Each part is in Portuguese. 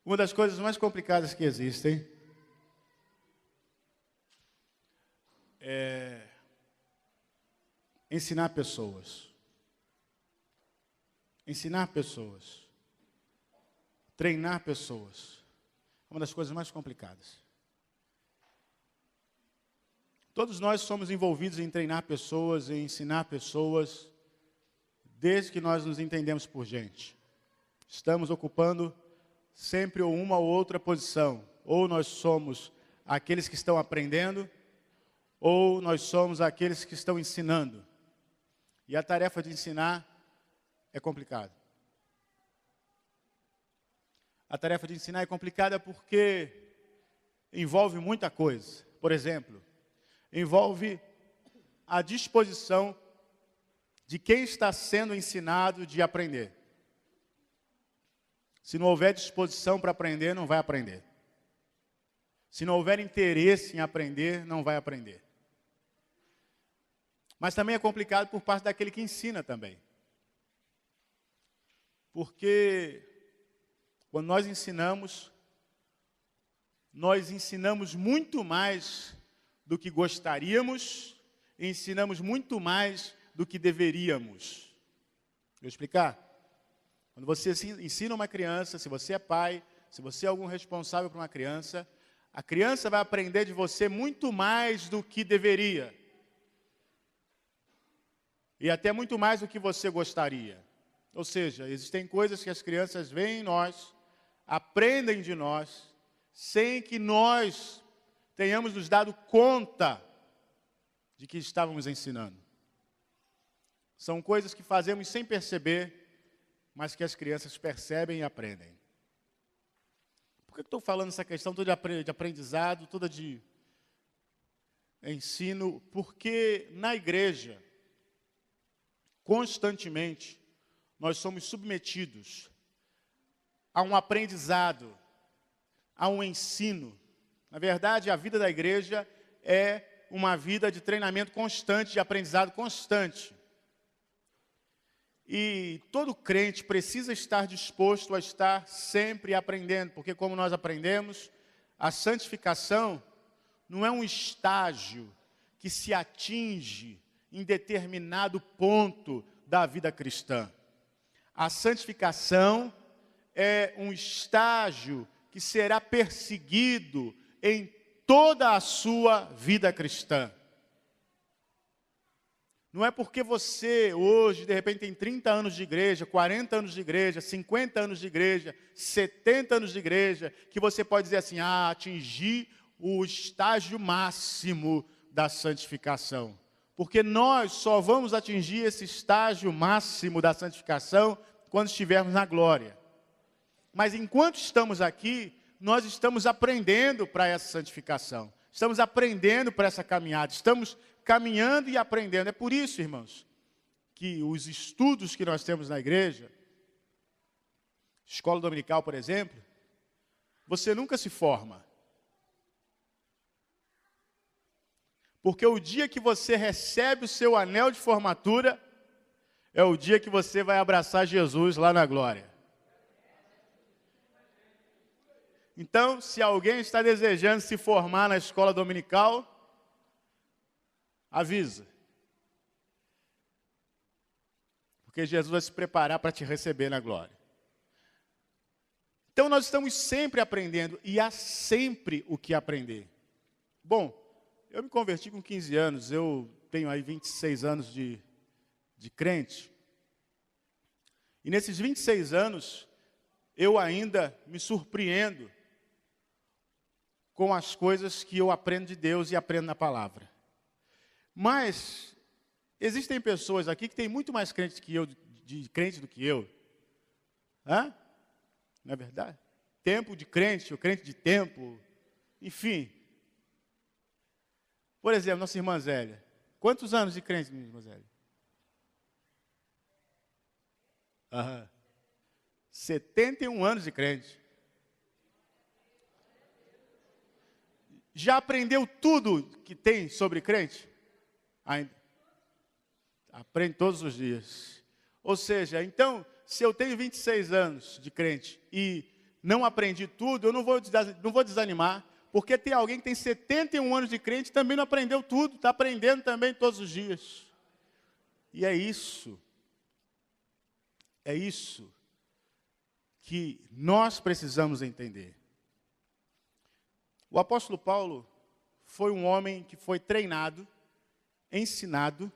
Uma das coisas mais complicadas que existem é ensinar pessoas. Ensinar pessoas. Treinar pessoas. É uma das coisas mais complicadas. Todos nós somos envolvidos em treinar pessoas, em ensinar pessoas, desde que nós nos entendemos por gente. Estamos ocupando sempre ou uma ou outra posição. Ou nós somos aqueles que estão aprendendo, ou nós somos aqueles que estão ensinando. E a tarefa de ensinar é complicada. A tarefa de ensinar é complicada porque envolve muita coisa. Por exemplo, envolve a disposição de quem está sendo ensinado de aprender. Se não houver disposição para aprender, não vai aprender. Se não houver interesse em aprender, não vai aprender. Mas também é complicado por parte daquele que ensina também. Porque quando nós ensinamos muito mais do que gostaríamos, e ensinamos muito mais do que deveríamos. Vou explicar? Quando você ensina uma criança, se você é pai, se você é algum responsável por uma criança, a criança vai aprender de você muito mais do que deveria. E até muito mais do que você gostaria. Ou seja, existem coisas que as crianças veem em nós, aprendem de nós, sem que nós tenhamos nos dado conta de que estávamos ensinando. São coisas que fazemos sem perceber, mas que as crianças percebem e aprendem. Por que eu estou falando essa questão toda de aprendizado, toda de ensino? Porque na igreja, constantemente, nós somos submetidos a um aprendizado, a um ensino. Na verdade, a vida da igreja é uma vida de treinamento constante, de aprendizado constante. E todo crente precisa estar disposto a estar sempre aprendendo, porque como nós aprendemos, a santificação não é um estágio que se atinge em determinado ponto da vida cristã. A santificação é um estágio que será perseguido em toda a sua vida cristã. Não é porque você hoje, de repente, tem 30 anos de igreja, 40 anos de igreja, 50 anos de igreja, 70 anos de igreja, que você pode dizer assim, atingi o estágio máximo da santificação. Porque nós só vamos atingir esse estágio máximo da santificação quando estivermos na glória. Mas enquanto estamos aqui, nós estamos aprendendo para essa santificação. Estamos aprendendo para essa caminhada. Estamos caminhando e aprendendo. É por isso, irmãos, que os estudos que nós temos na igreja, escola dominical, por exemplo, você nunca se forma. Porque o dia que você recebe o seu anel de formatura, é o dia que você vai abraçar Jesus lá na glória. Então, se alguém está desejando se formar na escola dominical, avisa. Porque Jesus vai se preparar para te receber na glória. Então, nós estamos sempre aprendendo e há sempre o que aprender. Bom, eu me converti com 15 anos, eu tenho aí 26 anos de crente. E nesses 26 anos, eu ainda me surpreendo com as coisas que eu aprendo de Deus e aprendo na palavra. Mas existem pessoas aqui que têm muito mais crentes que eu, de crente do que eu. Hã? Não é verdade? Tempo de crente, o crente de tempo, enfim. Por exemplo, nossa irmã Zélia. Quantos anos de crente, minha irmã Zélia? 71 anos de crente. Já aprendeu tudo que tem sobre crente? Ainda. Aprende todos os dias. Ou seja, então, se eu tenho 26 anos de crente e não aprendi tudo, eu não vou desanimar, porque tem alguém que tem 71 anos de crente e também não aprendeu tudo, está aprendendo também todos os dias. E é isso que nós precisamos entender. O apóstolo Paulo foi um homem que foi treinado, ensinado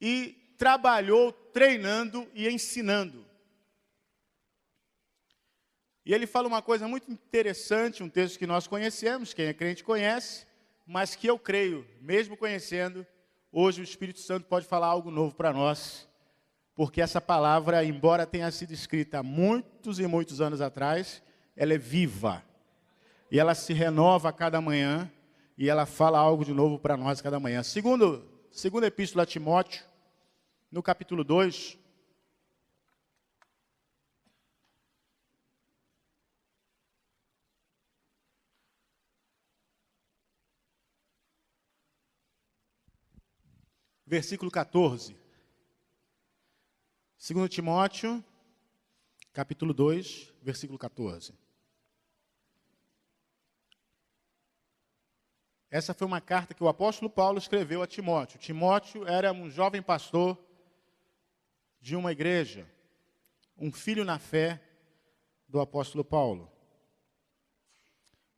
e trabalhou treinando e ensinando. E ele fala uma coisa muito interessante, um texto que nós conhecemos, quem é crente conhece, mas que eu creio, mesmo conhecendo, hoje o Espírito Santo pode falar algo novo para nós, porque essa palavra, embora tenha sido escrita há muitos e muitos anos atrás, ela é viva. E ela se renova a cada manhã, e ela fala algo de novo para nós a cada manhã. Segunda epístola a Timóteo, no capítulo 2, versículo 14. 2 Timóteo, capítulo 2, versículo 14. Essa foi uma carta que o apóstolo Paulo escreveu a Timóteo. Timóteo era um jovem pastor de uma igreja, um filho na fé do apóstolo Paulo.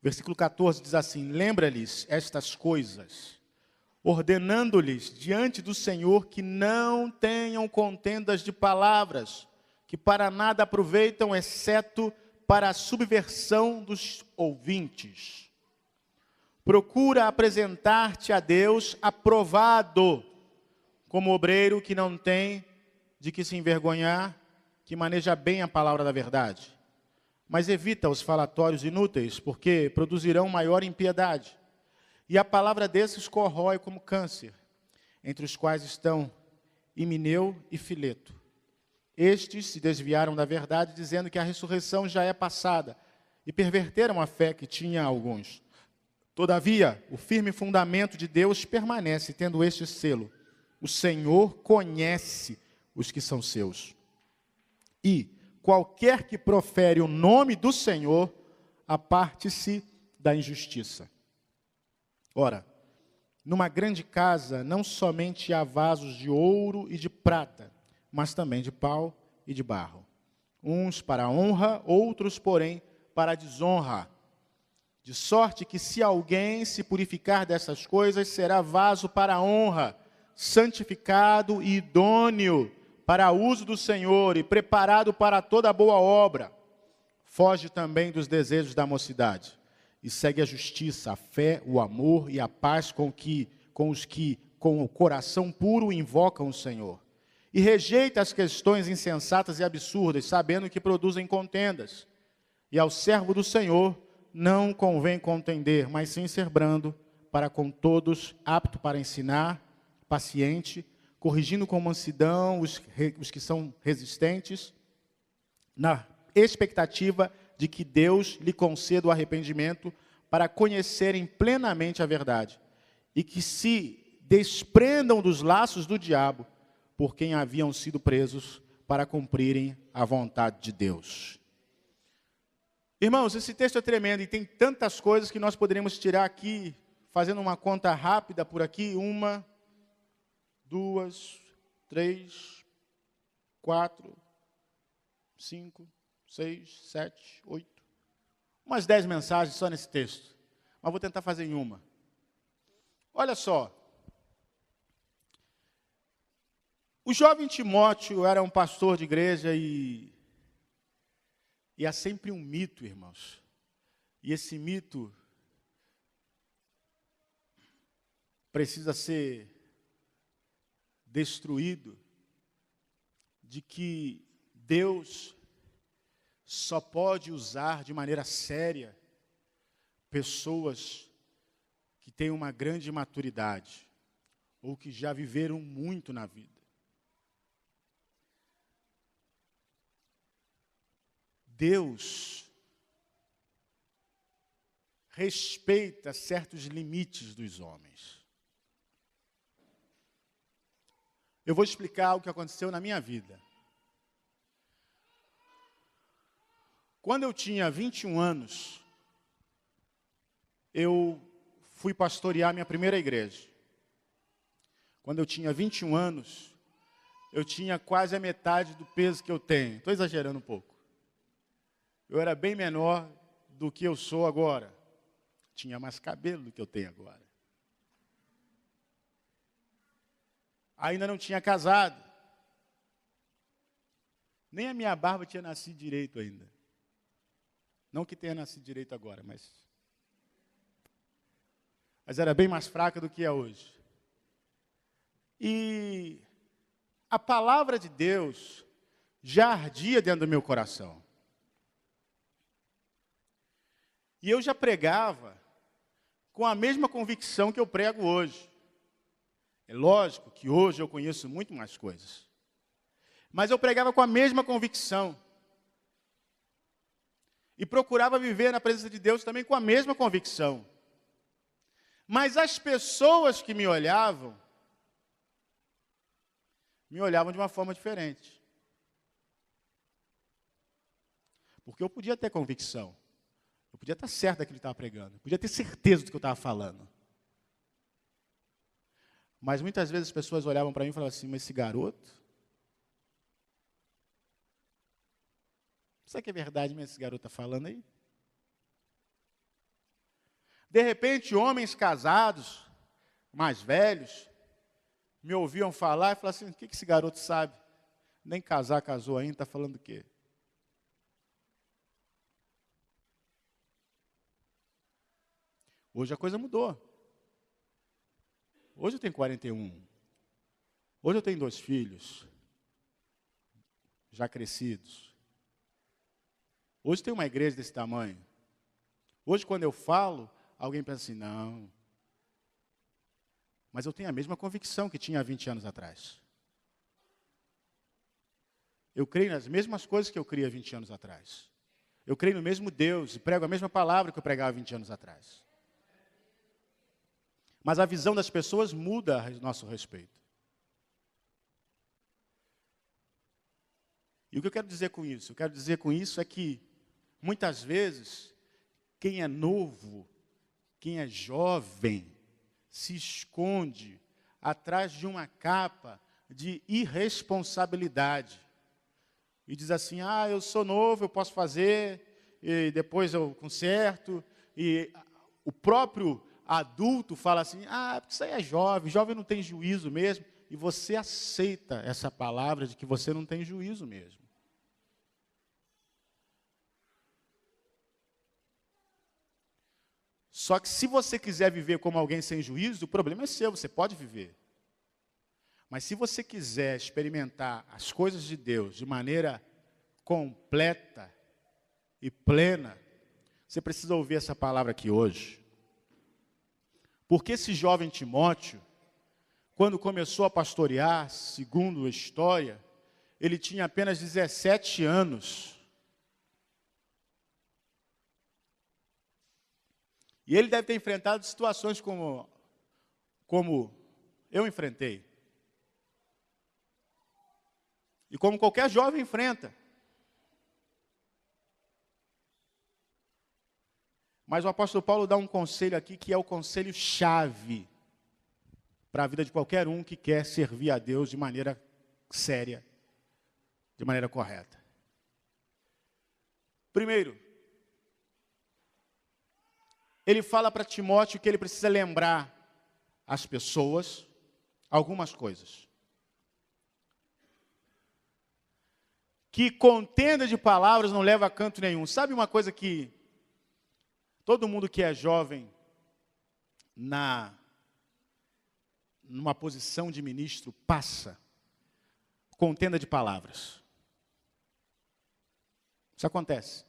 Versículo 14 diz assim: lembra-lhes estas coisas, ordenando-lhes diante do Senhor que não tenham contendas de palavras, que para nada aproveitam, exceto para a subversão dos ouvintes. Procura apresentar-te a Deus aprovado, como obreiro que não tem de que se envergonhar, que maneja bem a palavra da verdade. Mas evita os falatórios inúteis, porque produzirão maior impiedade. E a palavra desses corrói como câncer, entre os quais estão Himeneu e Fileto. Estes se desviaram da verdade, dizendo que a ressurreição já é passada, e perverteram a fé que tinha alguns. Todavia, o firme fundamento de Deus permanece, tendo este selo: o Senhor conhece os que são seus. E qualquer que profere o nome do Senhor, aparte-se da injustiça. Ora, numa grande casa, não somente há vasos de ouro e de prata, mas também de pau e de barro. Uns para a honra, outros, porém, para a desonra. De sorte que se alguém se purificar dessas coisas, será vaso para a honra, santificado e idôneo para uso do Senhor e preparado para toda boa obra. Foge também dos desejos da mocidade e segue a justiça, a fé, o amor e a paz com os que, com o coração puro, invocam o Senhor. E rejeita as questões insensatas e absurdas, sabendo que produzem contendas. E ao servo do Senhor não convém contender, mas sim ser brando, para com todos, apto para ensinar, paciente, corrigindo com mansidão os que são resistentes, na expectativa de que Deus lhe conceda o arrependimento para conhecerem plenamente a verdade, e que se desprendam dos laços do diabo, por quem haviam sido presos, para cumprirem a vontade de Deus. Irmãos, esse texto é tremendo e tem tantas coisas que nós poderíamos tirar aqui, fazendo uma conta rápida por aqui, 1, 2, 3, 4, 5, 6, 7, 8. Umas 10 mensagens só nesse texto. Mas vou tentar fazer em uma. Olha só. O jovem Timóteo era um pastor de igreja e há sempre um mito, irmãos. E esse mito precisa ser destruído, de que Deus só pode usar de maneira séria pessoas que têm uma grande maturidade ou que já viveram muito na vida. Deus respeita certos limites dos homens. Eu vou explicar o que aconteceu na minha vida. Quando eu tinha 21 anos, eu fui pastorear minha primeira igreja. Quando eu tinha 21 anos, eu tinha quase a metade do peso que eu tenho. Estou exagerando um pouco. Eu era bem menor do que eu sou agora. Tinha mais cabelo do que eu tenho agora. Ainda não tinha casado. Nem a minha barba tinha nascido direito ainda. Não que tenha nascido direito agora, mas era bem mais fraca do que é hoje. E a palavra de Deus já ardia dentro do meu coração. E eu já pregava com a mesma convicção que eu prego hoje. É lógico que hoje eu conheço muito mais coisas. Mas eu pregava com a mesma convicção. E procurava viver na presença de Deus também com a mesma convicção. Mas as pessoas que me olhavam de uma forma diferente. Porque eu podia ter convicção. Eu podia estar certo daquilo que estava pregando. Eu podia ter certeza do que eu estava falando. Mas muitas vezes as pessoas olhavam para mim e falavam assim, mas esse garoto? Será que é verdade mesmo esse garoto está falando aí? De repente, homens casados, mais velhos, me ouviam falar e falavam assim, o que esse garoto sabe? Nem casou ainda, está falando o quê? Hoje a coisa mudou. Hoje eu tenho 41. Hoje eu tenho 2 filhos, já crescidos. Hoje tem uma igreja desse tamanho. Hoje, quando eu falo, alguém pensa assim, não. Mas eu tenho a mesma convicção que tinha há 20 anos atrás. Eu creio nas mesmas coisas que eu cria há 20 anos atrás. Eu creio no mesmo Deus e prego a mesma palavra que eu pregava há 20 anos atrás. Mas a visão das pessoas muda a nosso respeito. E o que eu quero dizer com isso? Eu quero dizer com isso é que, muitas vezes, quem é novo, quem é jovem, se esconde atrás de uma capa de irresponsabilidade. E diz assim, eu sou novo, eu posso fazer, e depois eu conserto. E o próprio adulto fala assim, porque isso aí é jovem não tem juízo mesmo. E você aceita essa palavra de que você não tem juízo mesmo. Só que se você quiser viver como alguém sem juízo, o problema é seu, você pode viver. Mas se você quiser experimentar as coisas de Deus de maneira completa e plena, você precisa ouvir essa palavra aqui hoje. Porque esse jovem Timóteo, quando começou a pastorear, segundo a história, ele tinha apenas 17 anos. E ele deve ter enfrentado situações como eu enfrentei. E como qualquer jovem enfrenta. Mas o apóstolo Paulo dá um conselho aqui que é o conselho chave para a vida de qualquer um que quer servir a Deus de maneira séria, de maneira correta. Primeiro, ele fala para Timóteo que ele precisa lembrar as pessoas algumas coisas. Que contenda de palavras não leva a canto nenhum. Sabe uma coisa que todo mundo que é jovem, numa posição de ministro, passa? Contenda de palavras. Isso acontece.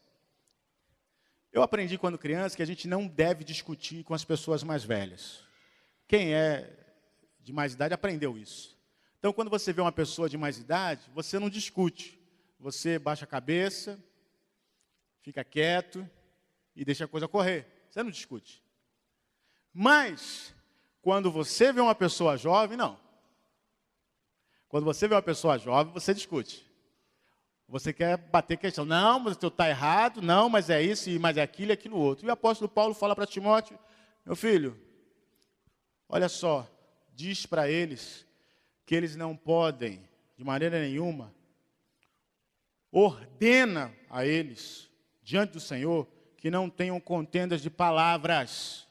Eu aprendi quando criança que a gente não deve discutir com as pessoas mais velhas. Quem é de mais idade aprendeu isso. Então, quando você vê uma pessoa de mais idade, você não discute. Você baixa a cabeça, fica quieto e deixa a coisa correr. Você não discute. Mas, quando você vê uma pessoa jovem, não. Quando você vê uma pessoa jovem, você discute. Você quer bater questão. Não, mas tu está errado. Não, mas é isso, mas é aquilo e aquilo outro. E o apóstolo Paulo fala para Timóteo, meu filho, olha só, diz para eles que eles não podem, de maneira nenhuma, ordena a eles, diante do Senhor, que não tenham contendas de palavras.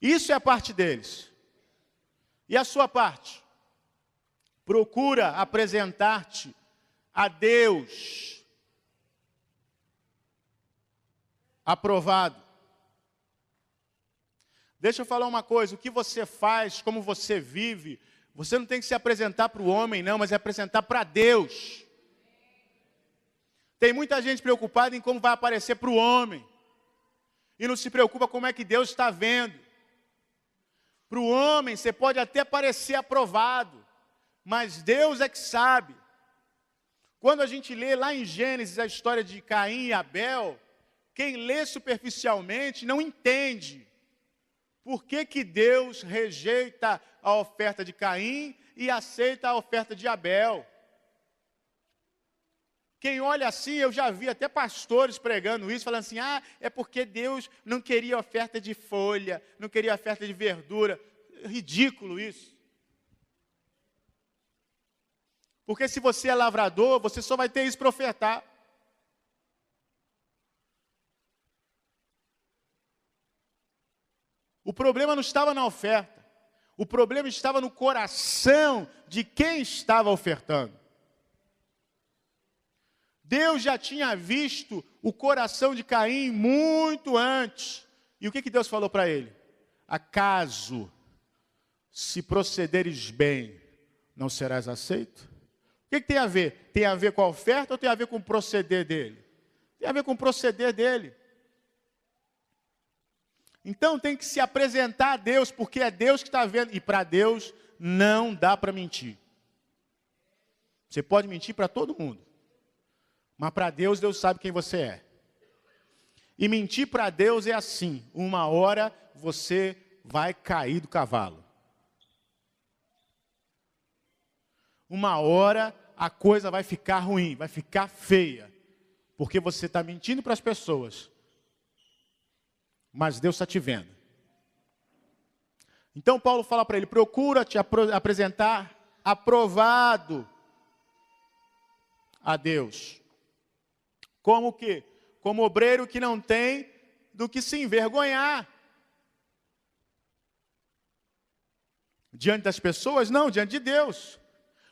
Isso é a parte deles. E a sua parte? Procura apresentar-te a Deus aprovado. Deixa eu falar uma coisa, o que você faz, como você vive, você não tem que se apresentar para o homem, não, mas é apresentar para Deus. Tem muita gente preocupada em como vai aparecer para o homem, e não se preocupa como é que Deus está vendo. Para o homem, você pode até parecer aprovado, mas Deus é que sabe. Quando a gente lê lá em Gênesis a história de Caim e Abel, quem lê superficialmente não entende por que Deus rejeita a oferta de Caim e aceita a oferta de Abel. Quem olha assim, eu já vi até pastores pregando isso, falando assim, é porque Deus não queria oferta de folha, não queria oferta de verdura. Ridículo isso. Porque se você é lavrador, você só vai ter isso para ofertar. O problema não estava na oferta. O problema estava no coração de quem estava ofertando. Deus já tinha visto o coração de Caim muito antes. E o que Deus falou para ele? Acaso, se procederes bem, não serás aceito? O que tem a ver? Tem a ver com a oferta ou tem a ver com o proceder dele? Tem a ver com o proceder dele. Então tem que se apresentar a Deus, porque é Deus que está vendo. E para Deus não dá para mentir. Você pode mentir para todo mundo. Mas para Deus, Deus sabe quem você é. E mentir para Deus é assim. Uma hora você vai cair do cavalo. Uma hora a coisa vai ficar ruim, vai ficar feia. Porque você está mentindo para as pessoas. Mas Deus está te vendo. Então Paulo fala para ele, procura te apresentar aprovado a Deus. Como o quê? Como obreiro que não tem do que se envergonhar. Diante das pessoas? Não, diante de Deus.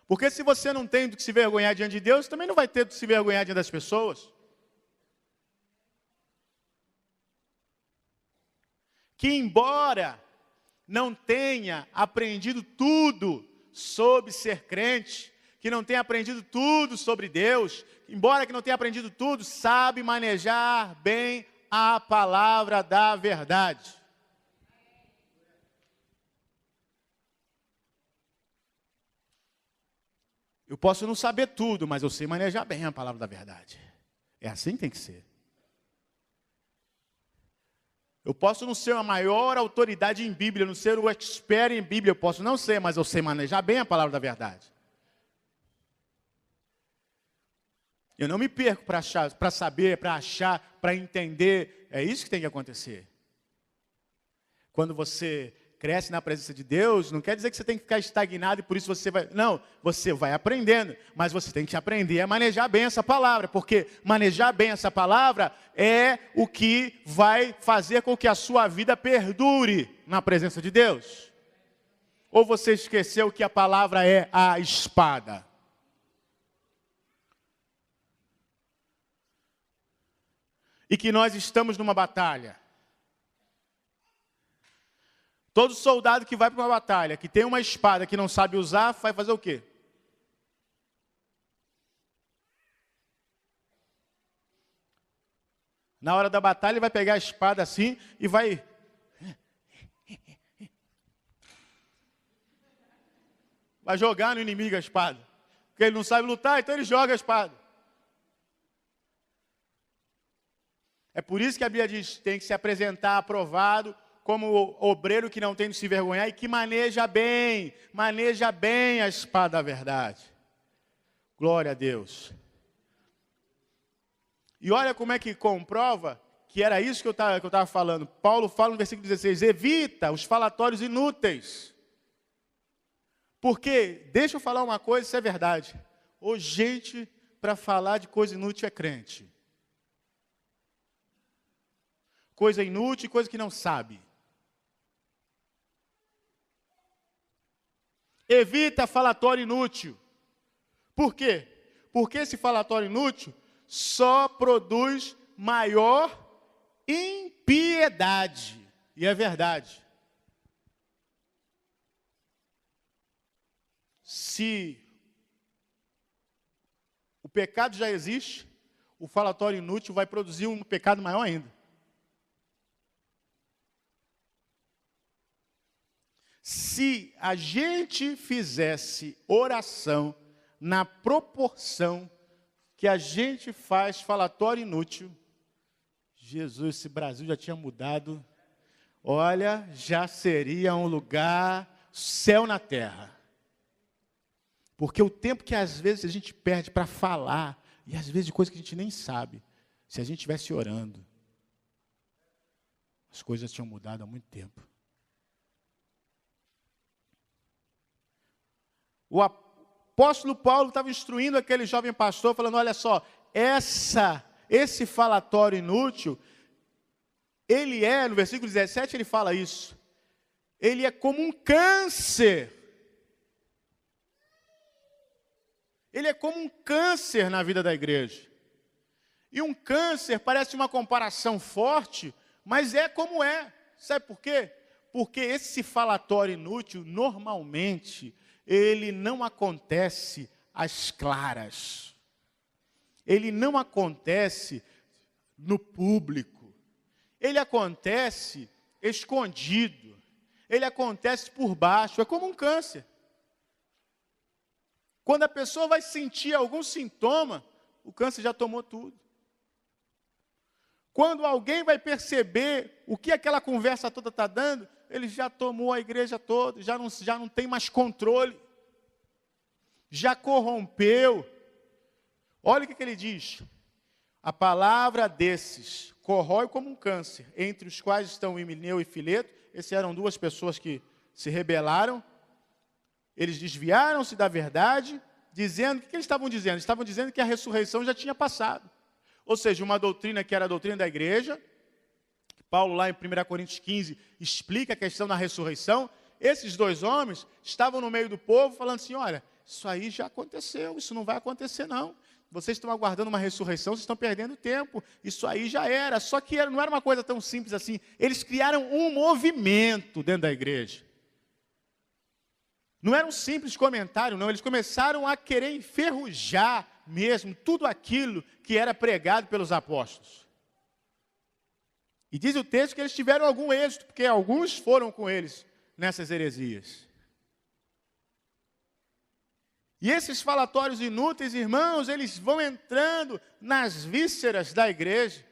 Porque se você não tem do que se vergonhar diante de Deus, também não vai ter do que se vergonhar diante das pessoas. Que embora não tenha aprendido tudo sobre ser crente, que não tenha aprendido tudo sobre Deus, embora que não tenha aprendido tudo, sabe manejar bem a palavra da verdade. Eu posso não saber tudo, mas eu sei manejar bem a palavra da verdade. É assim que tem que ser. Eu posso não ser a maior autoridade em Bíblia, não ser o expert em Bíblia, eu posso não ser, mas eu sei manejar bem a palavra da verdade. Eu não me perco para saber, para achar, para entender. É isso que tem que acontecer. Quando você cresce na presença de Deus, não quer dizer que você tem que ficar estagnado e por isso você vai... Não, você vai aprendendo, mas você tem que aprender a manejar bem essa palavra, porque manejar bem essa palavra é o que vai fazer com que a sua vida perdure na presença de Deus. Ou você esqueceu que a palavra é a espada? E que nós estamos numa batalha. Todo soldado que vai para uma batalha, que tem uma espada que não sabe usar, vai fazer o quê? Na hora da batalha, ele vai pegar a espada assim e vai... Vai jogar no inimigo a espada. Porque ele não sabe lutar, então ele joga a espada. É por isso que a Bíblia diz, tem que se apresentar aprovado, como obreiro que não tem de se vergonhar e que maneja bem a espada da verdade. Glória a Deus. E olha como é que comprova que era isso que eu estava falando. Paulo fala no versículo 16, evita os falatórios inúteis. Porque, deixa eu falar uma coisa, isso é verdade. Hoje, gente, para falar de coisa inútil é crente. Coisa inútil e coisa que não sabe. Evita falatório inútil. Por quê? Porque esse falatório inútil só produz maior impiedade. E é verdade. Se o pecado já existe, o falatório inútil vai produzir um pecado maior ainda. Se a gente fizesse oração na proporção que a gente faz falatório inútil, Jesus, esse Brasil já tinha mudado. Olha, já seria um lugar, céu na terra. Porque o tempo que às vezes a gente perde para falar, e às vezes de coisas que a gente nem sabe, se a gente estivesse orando, as coisas tinham mudado há muito tempo. O apóstolo Paulo estava instruindo aquele jovem pastor, falando, olha só, esse falatório inútil, ele é, no versículo 17 ele fala isso, ele é como um câncer. Ele é como um câncer na vida da igreja. E um câncer parece uma comparação forte, mas é como é. Sabe por quê? Porque esse falatório inútil, normalmente, ele não acontece às claras. Ele não acontece no público. Ele acontece escondido. Ele acontece por baixo. É como um câncer. Quando a pessoa vai sentir algum sintoma, o câncer já tomou tudo. Quando alguém vai perceber o que aquela conversa toda está dando, ele já tomou a igreja toda, já não tem mais controle, já corrompeu. Olha o que ele diz. A palavra desses corrói como um câncer, entre os quais estão Himeneu e Fileto. Essas eram duas pessoas que se rebelaram. Eles desviaram-se da verdade, dizendo, o que eles estavam dizendo? Eles estavam dizendo que a ressurreição já tinha passado. Ou seja, uma doutrina que era a doutrina da igreja, Paulo lá em 1 Coríntios 15 explica a questão da ressurreição. Esses dois homens estavam no meio do povo falando assim, olha, isso aí já aconteceu, isso não vai acontecer não. Vocês estão aguardando uma ressurreição, vocês estão perdendo tempo, isso aí já era. Só que não era uma coisa tão simples assim. Eles criaram um movimento dentro da igreja. Não era um simples comentário, não. Eles começaram a querer enferrujar mesmo tudo aquilo que era pregado pelos apóstolos. E diz o texto que eles tiveram algum êxito, porque alguns foram com eles nessas heresias. E esses falatórios inúteis, irmãos, eles vão entrando nas vísceras da igreja.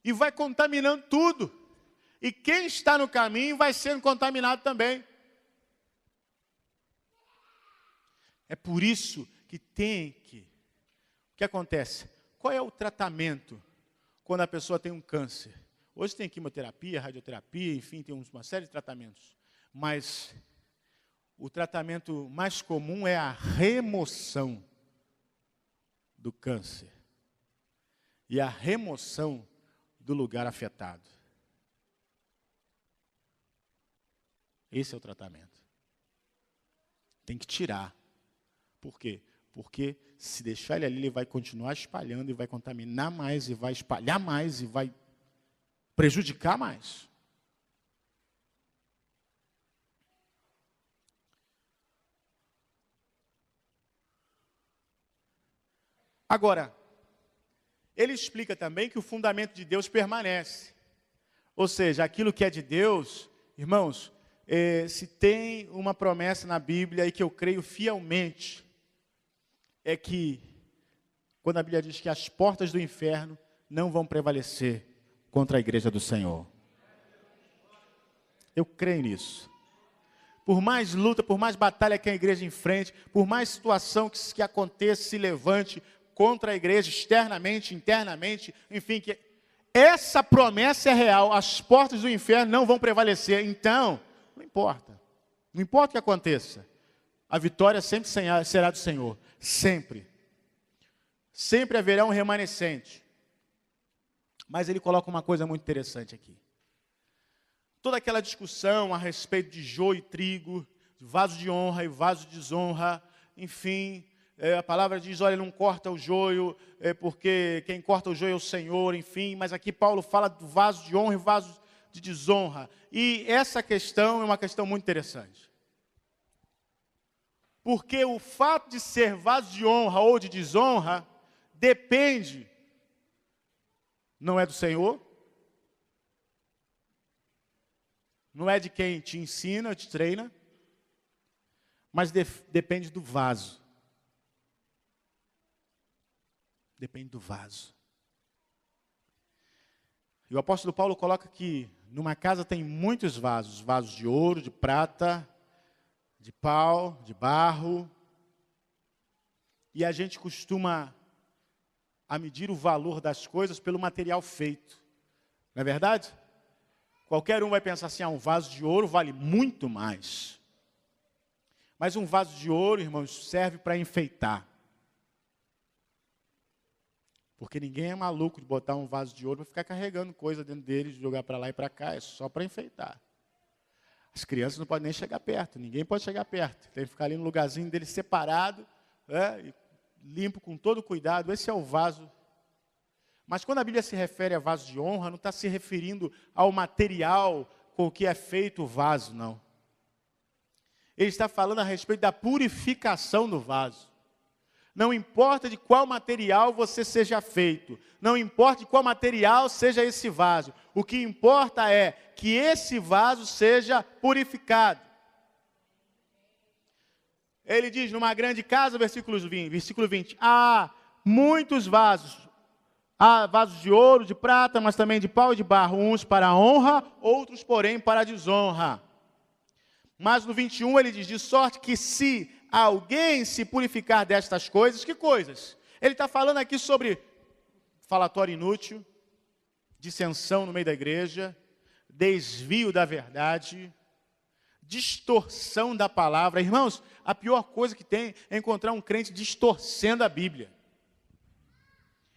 E vai contaminando tudo. E quem está no caminho vai sendo contaminado também. É por isso que o que acontece? Qual é o tratamento quando a pessoa tem um câncer? Hoje tem quimioterapia, radioterapia, enfim, tem uma série de tratamentos. Mas o tratamento mais comum é a remoção do câncer. E a remoção do lugar afetado. Esse é o tratamento. Tem que tirar. Por quê? Porque se deixar ele ali, ele vai continuar espalhando e vai contaminar mais, e vai espalhar mais, e vai prejudicar mais. Agora, ele explica também que o fundamento de Deus permanece. Ou seja, aquilo que é de Deus, irmãos, se tem uma promessa na Bíblia e que eu creio fielmente, é que, quando a Bíblia diz que as portas do inferno não vão prevalecer contra a igreja do Senhor. Eu creio nisso. por mais luta, por mais batalha que a igreja enfrente, por mais situação que aconteça, se levante contra a igreja, externamente, internamente, enfim, que essa promessa é real, as portas do inferno não vão prevalecer. Então, não importa o que aconteça, a vitória sempre será do Senhor, sempre. Sempre haverá um remanescente. Mas ele coloca uma coisa muito interessante aqui. Toda aquela discussão a respeito de joio e trigo, vaso de honra e vaso de desonra, enfim, a palavra diz, olha, não corta o joio, porque quem corta o joio é o Senhor, enfim, mas aqui Paulo fala do vaso de honra e vaso de desonra. E essa questão é uma questão muito interessante. Porque o fato de ser vaso de honra ou de desonra depende, não é do Senhor, não é de quem te ensina, te treina, mas depende do vaso. Depende do vaso. E o apóstolo Paulo coloca que numa casa tem muitos vasos, vasos de ouro, de prata, de pau, de barro. E a gente costuma a medir o valor das coisas pelo material feito. Não é verdade? Qualquer um vai pensar assim, um vaso de ouro vale muito mais. Mas um vaso de ouro, irmãos, serve para enfeitar. Porque ninguém é maluco de botar um vaso de ouro para ficar carregando coisa dentro dele, de jogar para lá e para cá, é só para enfeitar. As crianças não podem nem chegar perto, ninguém pode chegar perto. Tem que ficar ali no lugarzinho dele separado, e limpo com todo cuidado. Esse é o vaso. Mas quando a Bíblia se refere a vaso de honra, não está se referindo ao material com o que é feito o vaso, não. Ele está falando a respeito da purificação do vaso. Não importa de qual material você seja feito, não importa de qual material seja esse vaso, o que importa é que esse vaso seja purificado. Ele diz, numa grande casa, versículo 20, há muitos vasos. Há vasos de ouro, de prata, mas também de pau e de barro, uns para a honra, outros, porém, para a desonra. Mas no 21 ele diz, de sorte que se alguém se purificar destas coisas, que coisas? Ele está falando aqui sobre falatório inútil, dissensão no meio da igreja, desvio da verdade, distorção da palavra. Irmãos, a pior coisa que tem é encontrar um crente distorcendo a Bíblia.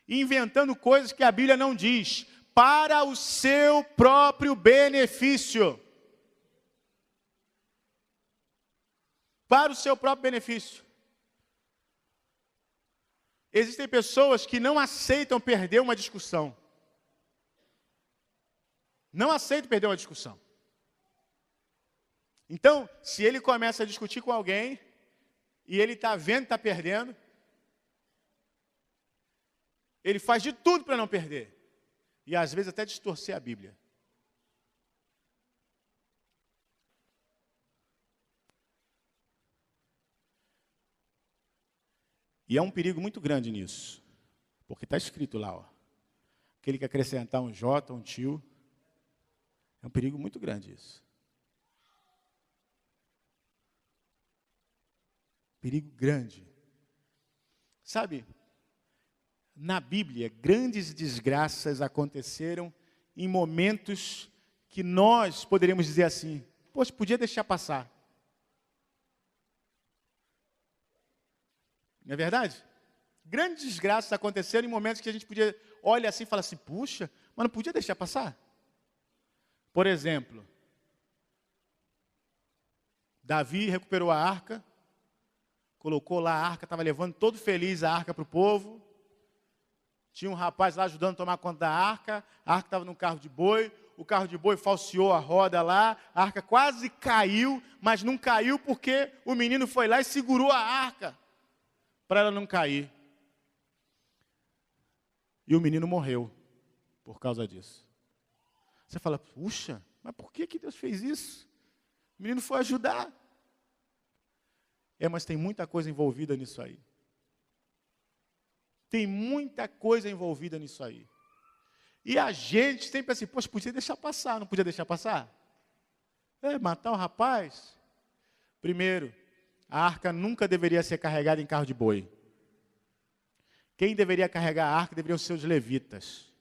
Inventando coisas que a Bíblia não diz, para o seu próprio benefício. Para o seu próprio benefício. Existem pessoas que não aceitam perder uma discussão. Não aceitam perder uma discussão. Então, se ele começa a discutir com alguém, e ele está vendo que está perdendo, ele faz de tudo para não perder. E às vezes até distorcer a Bíblia. E é um perigo muito grande nisso. Porque está escrito lá, ó. Aquele que acrescentar um J, um tio. É um perigo muito grande isso. Perigo grande. Sabe, na Bíblia, grandes desgraças aconteceram em momentos que nós poderíamos dizer assim, poxa, podia deixar passar. Não é verdade? Grandes desgraças aconteceram em momentos que a gente podia olhar assim e falar assim, puxa, mas não podia deixar passar? Por exemplo, Davi recuperou a arca, colocou lá a arca, estava levando todo feliz a arca para o povo. Tinha um rapaz lá ajudando a tomar conta da arca, a arca estava num carro de boi, o carro de boi falseou a roda lá, a arca quase caiu, mas não caiu porque o menino foi lá e segurou a arca, para ela não cair. E o menino morreu por causa disso. Você fala, puxa, mas por que Deus fez isso? O menino foi ajudar. Mas tem muita coisa envolvida nisso aí. Tem muita coisa envolvida nisso aí. E a gente sempre assim, poxa, podia deixar passar, não podia deixar passar? Matar o rapaz? Primeiro, a arca nunca deveria ser carregada em carro de boi. Quem deveria carregar a arca deveriam ser os levitas.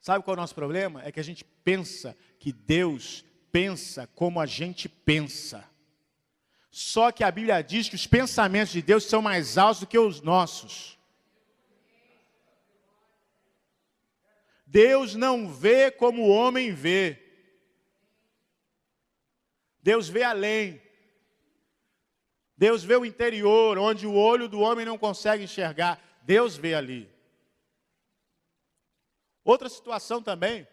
Sabe qual é o nosso problema? É que a gente pensa que Deus pensa como a gente pensa. Só que a Bíblia diz que os pensamentos de Deus são mais altos do que os nossos. Deus não vê como o homem vê. Deus vê além. Deus vê o interior, onde o olho do homem não consegue enxergar. Deus vê ali. Outra situação também,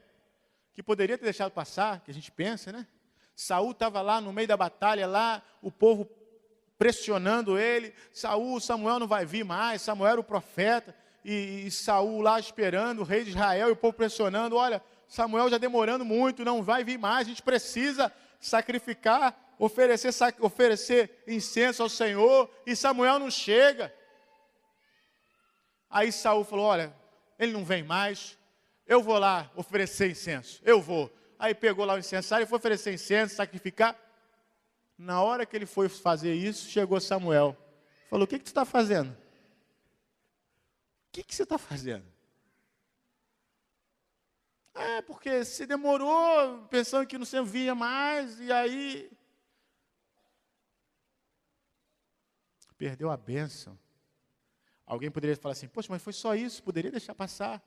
que poderia ter deixado passar, que a gente pensa, né? Saul estava lá no meio da batalha, lá o povo pressionando ele. Samuel não vai vir mais, Samuel era o profeta. E Saul lá esperando, o rei de Israel, e o povo pressionando. Olha, Samuel já demorando muito, não vai vir mais, a gente precisa sacrificar, oferecer incenso ao Senhor, e Samuel não chega. Aí Saul falou, olha, ele não vem mais, eu vou lá oferecer incenso, eu vou. Aí pegou lá o incensário e foi oferecer incenso, sacrificar. Na hora que ele foi fazer isso, chegou Samuel. Falou, o que você está fazendo? O que você está fazendo? Porque se demorou, pensando que não se via mais, e aí perdeu a bênção. Alguém poderia falar assim, poxa, mas foi só isso, poderia deixar passar.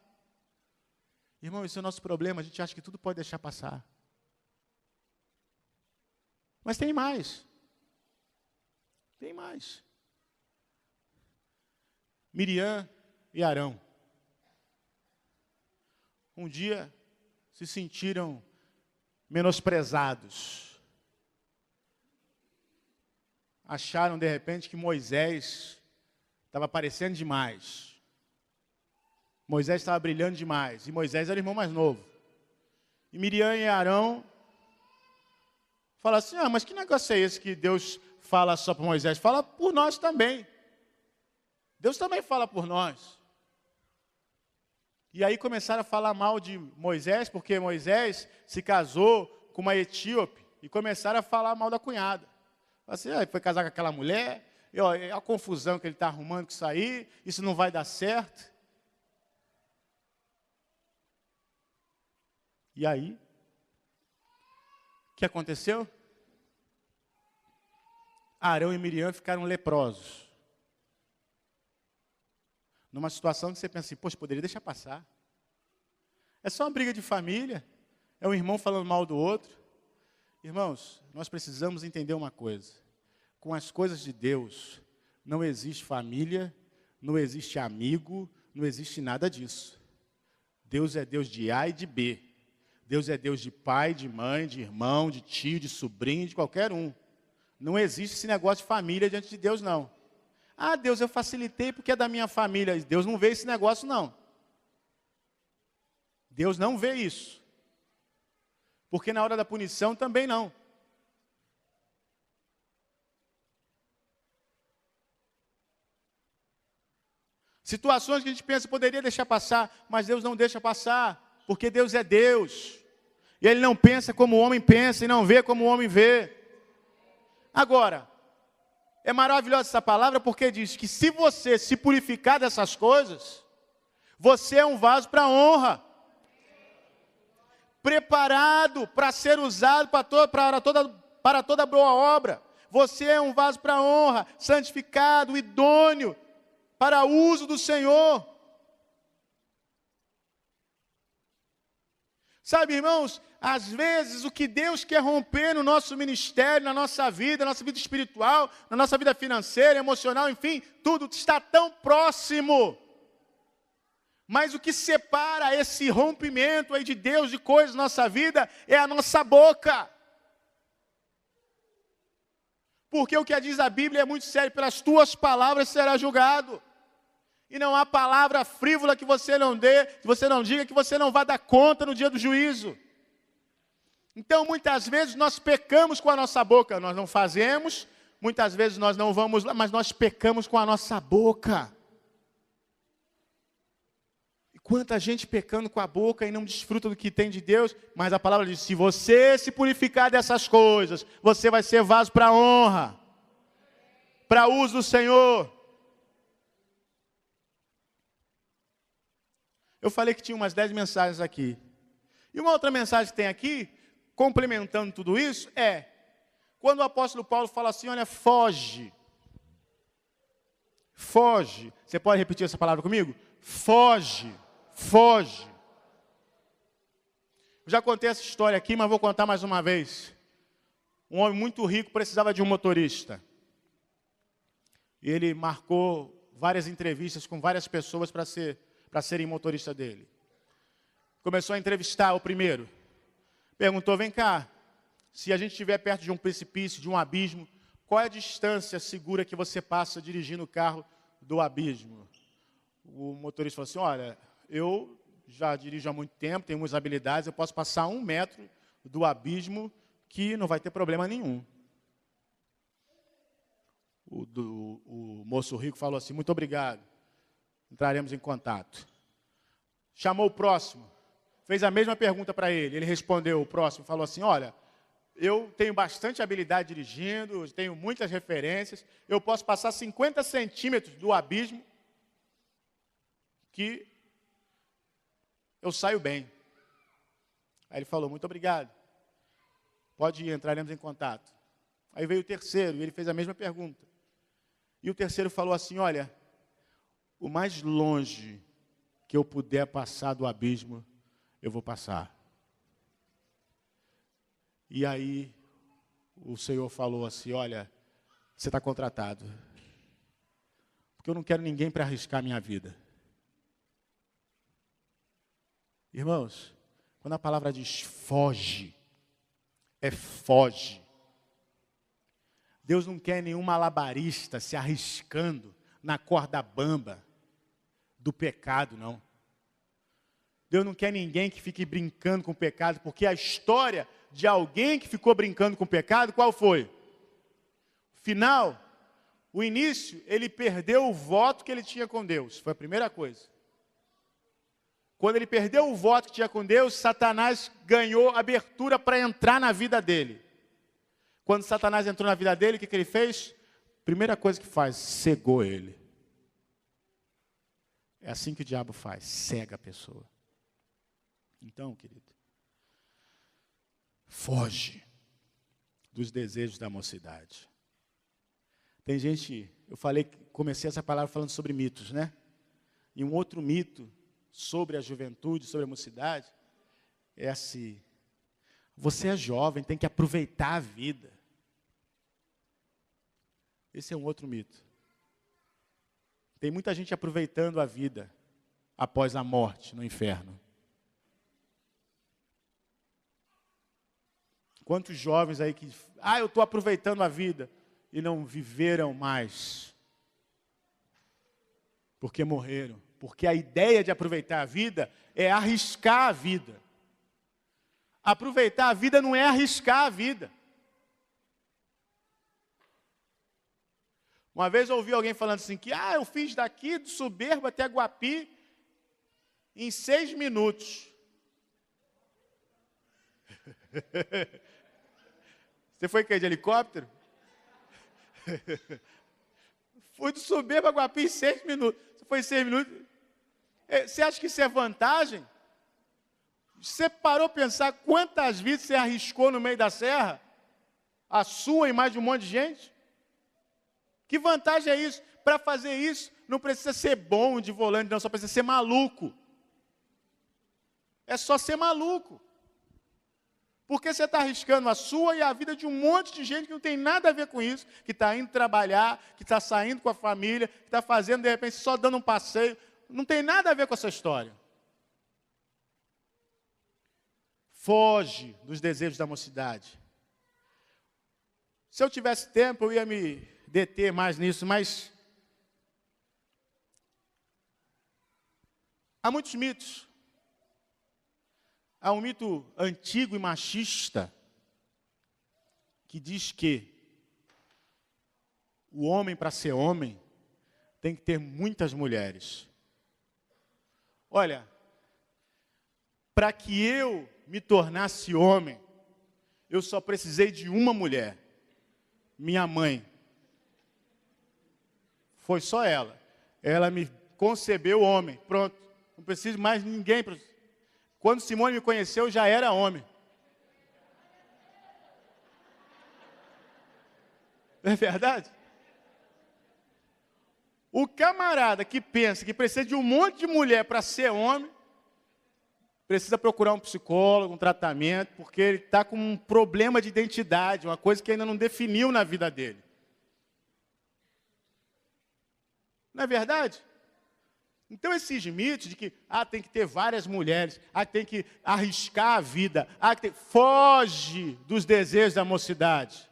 Irmão, esse é o nosso problema, a gente acha que tudo pode deixar passar. Mas tem mais. Tem mais. Miriam e Arão. Um dia se sentiram menosprezados. Acharam de repente que Moisés estava aparecendo demais. Moisés estava brilhando demais. E Moisés era o irmão mais novo. E Miriam e Arão falaram assim, mas que negócio é esse que Deus fala só para Moisés? Fala por nós também. Deus também fala por nós. E aí começaram a falar mal de Moisés, porque Moisés se casou com uma etíope. E começaram a falar mal da cunhada. Falaram assim, foi casar com aquela mulher, e a confusão que ele está arrumando com isso aí, isso não vai dar certo. E aí, o que aconteceu? Arão e Miriam ficaram leprosos. Numa situação que você pensa assim, poxa, poderia deixar passar. É só uma briga de família, é um irmão falando mal do outro. Irmãos, nós precisamos entender uma coisa. Com as coisas de Deus, não existe família, não existe amigo, não existe nada disso. Deus é Deus de A e de B. Deus é Deus de pai, de mãe, de irmão, de tio, de sobrinho, de qualquer um. Não existe esse negócio de família diante de Deus, não. Deus, eu facilitei porque é da minha família. Deus não vê esse negócio, não. Deus não vê isso. Porque na hora da punição também não. Situações que a gente pensa, poderia deixar passar, mas Deus não deixa passar. Porque Deus é Deus. E Ele não pensa como o homem pensa e não vê como o homem vê. Agora, é maravilhosa essa palavra porque diz que se você se purificar dessas coisas, você é um vaso para honra. Preparado para ser usado para toda boa obra. Você é um vaso para honra, santificado, idôneo, para o uso do Senhor. Sabe, irmãos, às vezes o que Deus quer romper no nosso ministério, na nossa vida espiritual, na nossa vida financeira, emocional, enfim, tudo está tão próximo. Mas o que separa esse rompimento aí de Deus, de coisas na nossa vida, é a nossa boca. Porque o que diz a Bíblia é muito sério, pelas tuas palavras será julgado. E não há palavra frívola que você não dê, que você não diga, que você não vá dar conta no dia do juízo. Então, muitas vezes, nós pecamos com a nossa boca. Nós não fazemos, muitas vezes nós não vamos lá, mas nós pecamos com a nossa boca. E Quanta gente pecando com a boca e não desfruta do que tem de Deus, mas a palavra diz, se você se purificar dessas coisas, você vai ser vaso para honra, para uso do Senhor. Eu falei que tinha umas 10 mensagens aqui. E uma outra mensagem que tem aqui, complementando tudo isso, é quando o apóstolo Paulo fala assim, olha, foge. Foge. Você pode repetir essa palavra comigo? Foge. Foge. Eu já contei essa história aqui, mas vou contar mais uma vez. Um homem muito rico precisava de um motorista. Ele marcou várias entrevistas com várias pessoas para serem motorista dele. Começou a entrevistar o primeiro. Perguntou, vem cá, se a gente estiver perto de um precipício, de um abismo, qual é a distância segura que você passa dirigindo o carro do abismo? O motorista falou assim, olha, eu já dirijo há muito tempo, tenho muitas habilidades, eu posso passar 1 metro do abismo que não vai ter problema nenhum. O moço rico falou assim, muito obrigado, entraremos em contato. Chamou o próximo, fez a mesma pergunta para ele, ele respondeu, o próximo falou assim, olha, eu tenho bastante habilidade dirigindo, tenho muitas referências, eu posso passar 50 centímetros do abismo que eu saio bem. Aí ele falou, muito obrigado, pode ir, entraremos em contato. Aí veio o terceiro, e ele fez a mesma pergunta. E o terceiro falou assim, olha, o mais longe que eu puder passar do abismo, eu vou passar. E aí o Senhor falou assim, olha, você está contratado. Porque eu não quero ninguém para arriscar a minha vida. Irmãos, quando a palavra diz foge, é foge. Deus não quer nenhum malabarista se arriscando na corda bamba do pecado, não. Deus não quer ninguém que fique brincando com o pecado, porque a história de alguém que ficou brincando com o pecado, qual foi? O final, o início, ele perdeu o voto que ele tinha com Deus. Foi a primeira coisa. Quando ele perdeu o voto que tinha com Deus, Satanás ganhou abertura para entrar na vida dele. Quando Satanás entrou na vida dele, o que ele fez? Primeira coisa que faz, cegou ele. É assim que o diabo faz, cega a pessoa. Então, querido, foge dos desejos da mocidade. Tem gente, eu comecei essa palavra falando sobre mitos, né? E um outro mito sobre a juventude, sobre a mocidade, é assim, você é jovem, tem que aproveitar a vida. Esse é um outro mito. Tem muita gente aproveitando a vida após a morte no inferno. Quantos jovens aí que, eu estou aproveitando a vida e não viveram mais. Porque morreram. Porque a ideia de aproveitar a vida é arriscar a vida. Aproveitar a vida não é arriscar a vida. Uma vez eu ouvi alguém falando assim que, eu fiz daqui do Soberbo até Guapi em 6 minutos. Você foi que de helicóptero? Fui do Soberbo a Guapi em 6 minutos. Você foi em 6 minutos? Você acha que isso é vantagem? Você parou para pensar quantas vezes você arriscou no meio da serra? A sua e mais de um monte de gente? Que vantagem é isso? Para fazer isso, não precisa ser bom de volante, não, só precisa ser maluco. É só ser maluco. Porque você está arriscando a sua e a vida de um monte de gente que não tem nada a ver com isso, que está indo trabalhar, que está saindo com a família, que está fazendo, de repente, só dando um passeio. Não tem nada a ver com essa história. Foge dos desejos da mocidade. Se eu tivesse tempo, eu ia me deter mais nisso, mas há muitos mitos. Há um mito antigo e machista que diz que o homem, para ser homem, tem que ter muitas mulheres. Olha, Para que eu me tornasse homem, eu só precisei de uma mulher, minha mãe. Foi só ela. Ela me concebeu homem. Pronto. Não preciso mais de ninguém. Quando Simone me conheceu, eu já era homem. Não é verdade? O camarada que pensa que precisa de um monte de mulher para ser homem, precisa procurar um psicólogo, um tratamento, porque ele está com um problema de identidade, uma coisa que ainda não definiu na vida dele. Não é verdade? Então esses mitos de que tem que ter várias mulheres, tem que arriscar a vida, foge dos desejos da mocidade.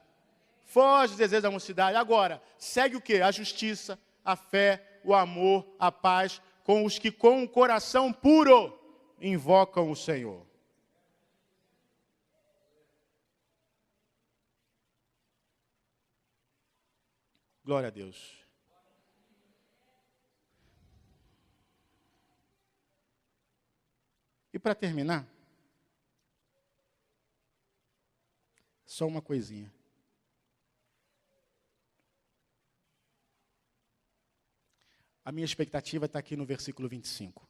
Foge dos desejos da mocidade. Agora, segue o quê? A justiça, a fé, o amor, a paz, com os que com o coração puro invocam o Senhor. Glória a Deus. E para terminar, só uma coisinha. A minha expectativa está aqui no versículo 25.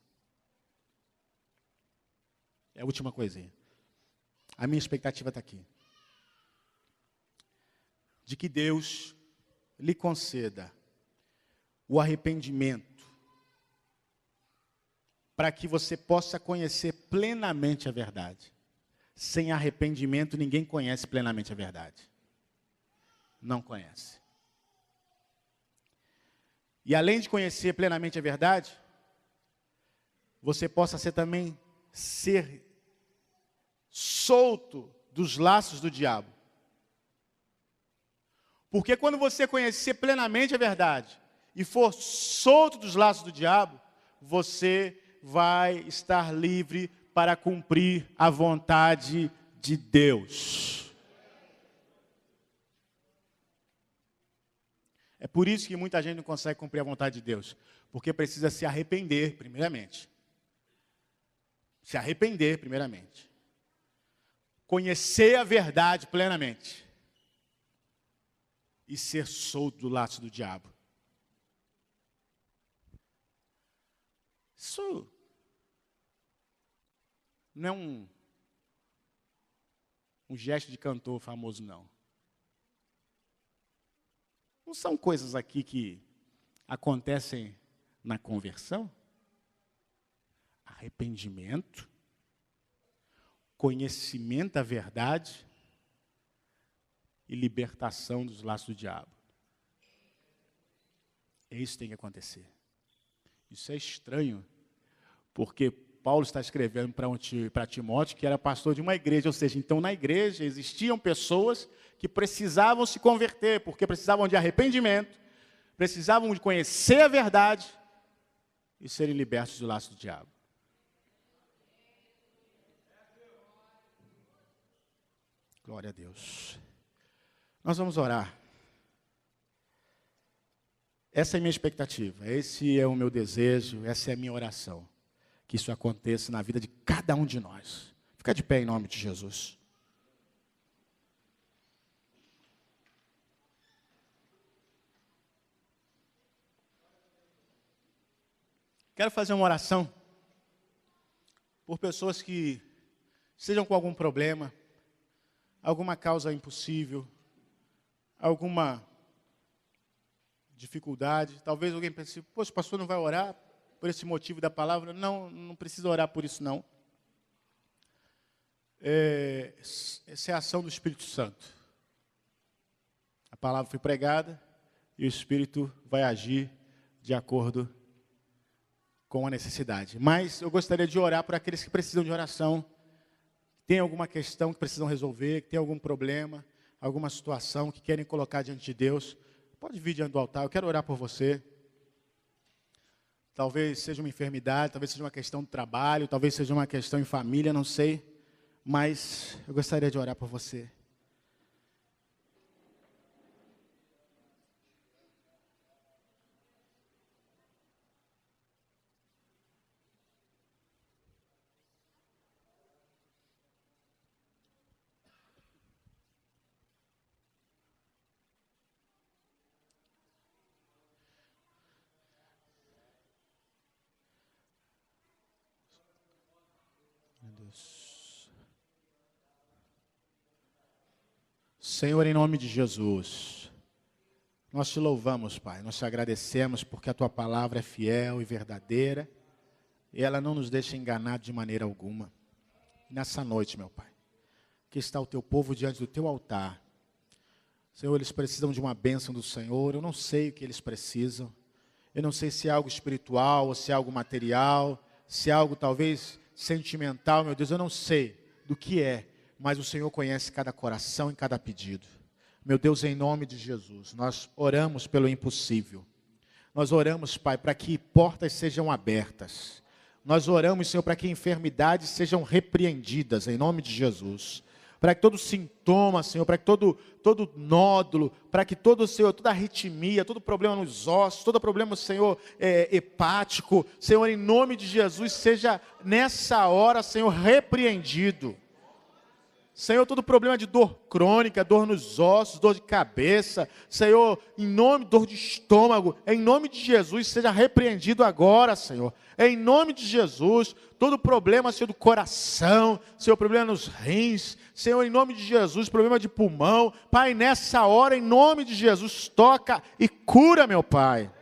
É a última coisinha. A minha expectativa está aqui. De que Deus lhe conceda o arrependimento para que você possa conhecer plenamente a verdade. Sem arrependimento, ninguém conhece plenamente a verdade. Não conhece. E além de conhecer plenamente a verdade, você possa também ser solto dos laços do diabo. Porque quando você conhecer plenamente a verdade e for solto dos laços do diabo, você vai estar livre para cumprir a vontade de Deus. É por isso que muita gente não consegue cumprir a vontade de Deus, porque precisa se arrepender, primeiramente. Se arrepender, primeiramente. Conhecer a verdade plenamente. E ser solto do laço do diabo. Isso não é um gesto de cantor famoso, não. Não são coisas aqui que acontecem na conversão? Arrependimento, conhecimento da verdade e libertação dos laços do diabo. É isso que tem que acontecer. Isso é estranho, porque Paulo está escrevendo para Timóteo, que era pastor de uma igreja, ou seja, então na igreja existiam pessoas que precisavam se converter, porque precisavam de arrependimento, precisavam de conhecer a verdade e serem libertos do laço do diabo. Glória a Deus. Nós vamos orar. Essa é a minha expectativa, esse é o meu desejo, essa é a minha oração. Que isso aconteça na vida de cada um de nós. Fica de pé em nome de Jesus. Quero fazer uma oração por pessoas que estejam com algum problema, alguma causa impossível, alguma dificuldade. Talvez alguém pense, poxa, o pastor não vai orar por esse motivo da palavra? Não, não precisa orar por isso, não. Essa é a ação do Espírito Santo. A palavra foi pregada e o Espírito vai agir de acordo com a necessidade. Mas eu gostaria de orar por aqueles que precisam de oração, que têm alguma questão que precisam resolver, que têm algum problema, alguma situação que querem colocar diante de Deus. Pode vir diante do altar, eu quero orar por você. Talvez seja uma enfermidade, talvez seja uma questão de trabalho, talvez seja uma questão em família, não sei. Mas eu gostaria de orar por você. Deus. Senhor, em nome de Jesus, nós te louvamos, Pai, nós te agradecemos porque a tua palavra é fiel e verdadeira e ela não nos deixa enganar de maneira alguma. Nessa noite, meu Pai, que está o teu povo diante do teu altar. Senhor, eles precisam de uma bênção do Senhor, eu não sei o que eles precisam, eu não sei se é algo espiritual ou se é algo material, se é algo talvez sentimental, meu Deus, eu não sei do que é, mas o Senhor conhece cada coração e cada pedido. Meu Deus, em nome de Jesus, nós oramos pelo impossível. Nós oramos, Pai, para que portas sejam abertas. Nós oramos, Senhor, para que enfermidades sejam repreendidas, em nome de Jesus. Para que todo sintoma, Senhor, para que todo nódulo, para que todo, Senhor, toda arritmia, todo problema nos ossos, todo problema, Senhor, hepático, Senhor, em nome de Jesus, seja nessa hora, Senhor, repreendido. Senhor, todo problema de dor crônica, dor nos ossos, dor de cabeça, Senhor, em nome, dor de estômago, em nome de Jesus, seja repreendido agora, Senhor. Em nome de Jesus, todo problema, Senhor, do coração, Senhor, problema nos rins, Senhor, em nome de Jesus, problema de pulmão, Pai, nessa hora, em nome de Jesus, toca e cura, meu Pai.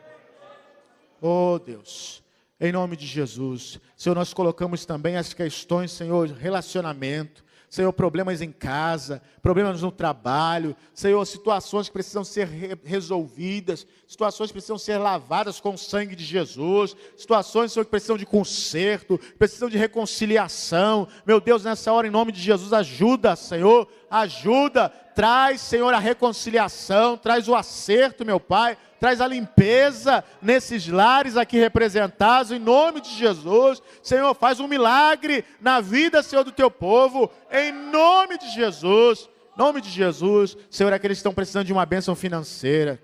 Oh, Deus, em nome de Jesus, Senhor, nós colocamos também as questões, Senhor, de relacionamento, Senhor, problemas em casa, problemas no trabalho, Senhor, situações que precisam ser resolvidas, situações que precisam ser lavadas com o sangue de Jesus, situações, Senhor, que precisam de conserto, precisam de reconciliação. Meu Deus, nessa hora, em nome de Jesus, ajuda, Senhor, ajuda, traz, Senhor, a reconciliação, traz o acerto, meu Pai, traz a limpeza nesses lares aqui representados, em nome de Jesus. Senhor, faz um milagre na vida, Senhor, do teu povo, em nome de Jesus. Em nome de Jesus, Senhor, aqueles que estão precisando de uma bênção financeira,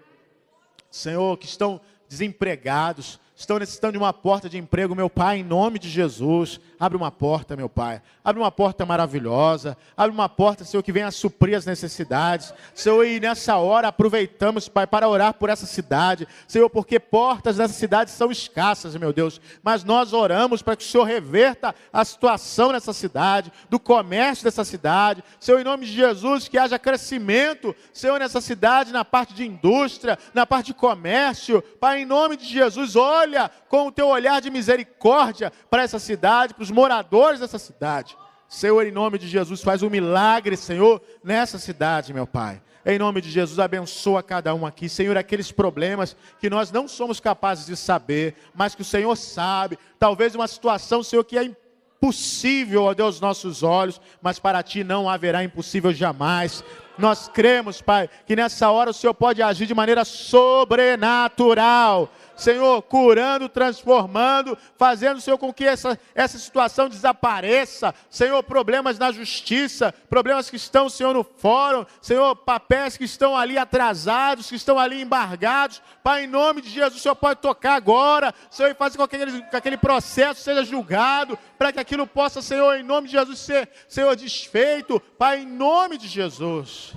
Senhor, que estão desempregados, estão necessitando de uma porta de emprego, meu Pai, em nome de Jesus, abre uma porta, meu Pai, abre uma porta maravilhosa, abre uma porta, Senhor, que venha a suprir as necessidades, Senhor, e nessa hora aproveitamos, Pai, para orar por essa cidade, Senhor, porque portas dessa cidade são escassas, meu Deus, mas nós oramos para que o Senhor reverta a situação nessa cidade, do comércio dessa cidade, Senhor, em nome de Jesus, que haja crescimento, Senhor, nessa cidade, na parte de indústria, na parte de comércio, Pai, em nome de Jesus, olha com o teu olhar de misericórdia para essa cidade, para os moradores dessa cidade. Senhor, em nome de Jesus, faz um milagre, Senhor, nessa cidade, meu Pai. Em nome de Jesus, abençoa cada um aqui. Senhor, aqueles problemas que nós não somos capazes de saber, mas que o Senhor sabe. Talvez uma situação, Senhor, que é impossível, ó Deus, nossos olhos, mas para Ti não haverá impossível jamais. Nós cremos, Pai, que nessa hora o Senhor pode agir de maneira sobrenatural. Senhor, curando, transformando, fazendo, Senhor, com que essa situação desapareça. Senhor, problemas na justiça, problemas que estão, Senhor, no fórum. Senhor, papéis que estão ali atrasados, que estão ali embargados. Pai, em nome de Jesus, o Senhor pode tocar agora. Senhor, e fazer com que aquele processo seja julgado, para que aquilo possa, Senhor, em nome de Jesus, ser, Senhor, desfeito. Pai, em nome de Jesus.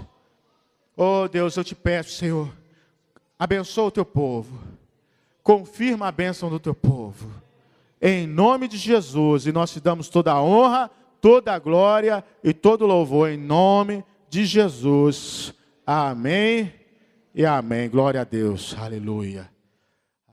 Oh, Deus, eu te peço, Senhor, abençoa o teu povo. Confirma a bênção do teu povo, em nome de Jesus, e nós te damos toda a honra, toda a glória e todo o louvor, em nome de Jesus, amém e amém, glória a Deus, aleluia.